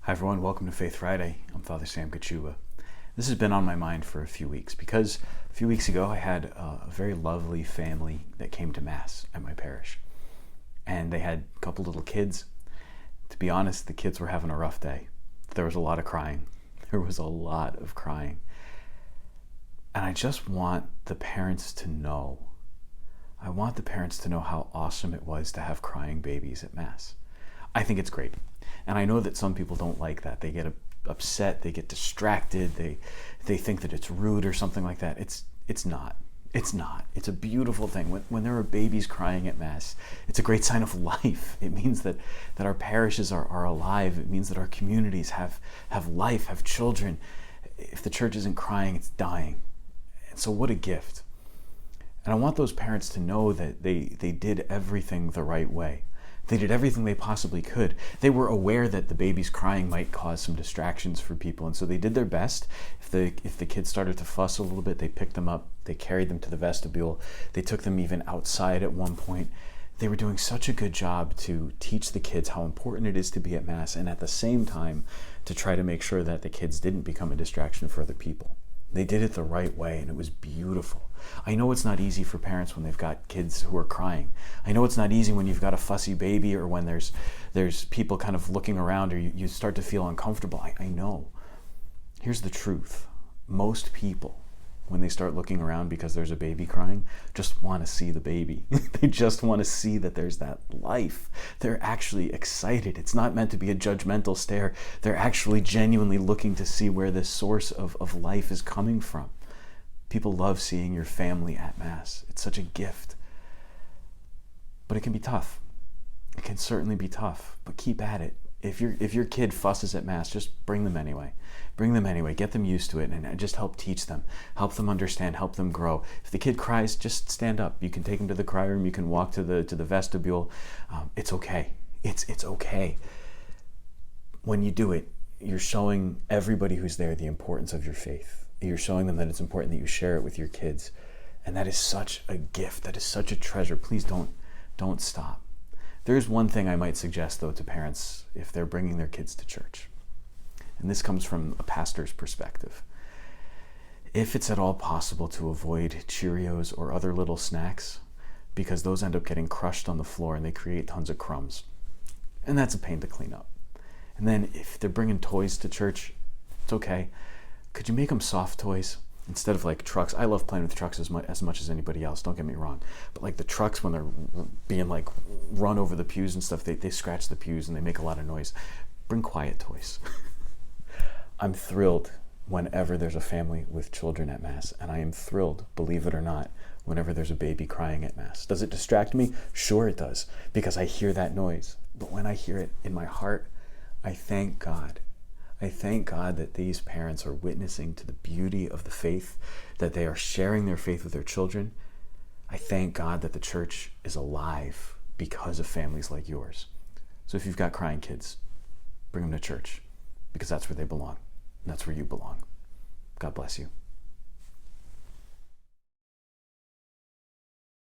Hi everyone, welcome to Faith Friday. I'm Father Sam Kachuba. This has been on my mind for a few weeks because a few weeks ago I had a very lovely family that came to Mass at my parish. And they had a couple little kids. To be honest, the kids were having a rough day. There was a lot of crying. There was a lot of crying. And I just want the parents to know. I want the parents to know how awesome it was to have crying babies at Mass. I think it's great. And I know that some people don't like that. They get upset, they get distracted, they think that it's rude or something like that. It's not. It's not. It's a beautiful thing. When there are babies crying at Mass, it's a great sign of life. It means that our parishes are alive. It means that our communities have life, have children. If the church isn't crying, it's dying. And so what a gift. And I want those parents to know that they did everything the right way. They did everything they possibly could. They were aware that the baby's crying might cause some distractions for people, and so they did their best. If the kids started to fuss a little bit, they picked them up, they carried them to the vestibule, they took them even outside at one point. They were doing such a good job to teach the kids how important it is to be at Mass, and at the same time to try to make sure that the kids didn't become a distraction for other people. They did it the right way, and it was beautiful. I know it's not easy for parents when they've got kids who are crying. I know it's not easy when you've got a fussy baby or when there's people kind of looking around or you start to feel uncomfortable. I know. Here's the truth. Most people, when they start looking around because there's a baby crying, just want to see the baby. They just want to see that there's that life. They're actually excited. It's not meant to be a judgmental stare. They're actually genuinely looking to see where this source of life is coming from. People love seeing your family at Mass. It's such a gift. But it can be tough. It can certainly be tough, but keep at it. If your kid fusses at Mass, just bring them anyway. Bring them anyway. Get them used to it and just help teach them. Help them understand. Help them grow. If the kid cries, just stand up. You can take him to the cry room. You can walk to the vestibule. It's okay. It's okay. When you do it, you're showing everybody who's there the importance of your faith. You're showing them that it's important that you share it with your kids. And that is such a gift. That is such a treasure. Please don't stop. There's one thing I might suggest, though, to parents if they're bringing their kids to church. And this comes from a pastor's perspective. If it's at all possible to avoid Cheerios or other little snacks, because those end up getting crushed on the floor and they create tons of crumbs. And that's a pain to clean up. And then if they're bringing toys to church, it's okay. Could you make them soft toys? Instead of like trucks. I love playing with trucks as much as anybody else, don't get me wrong. But like the trucks, when they're being like run over the pews and stuff, they scratch the pews and they make a lot of noise. Bring quiet toys. I'm thrilled whenever there's a family with children at Mass. And I am thrilled, believe it or not, whenever there's a baby crying at Mass. Does it distract me? Sure it does, because I hear that noise. But when I hear it in my heart, I thank God. I thank God that these parents are witnessing to the beauty of the faith, that they are sharing their faith with their children. I thank God that the church is alive because of families like yours. So if you've got crying kids, bring them to church, because that's where they belong. And that's where you belong. God bless you.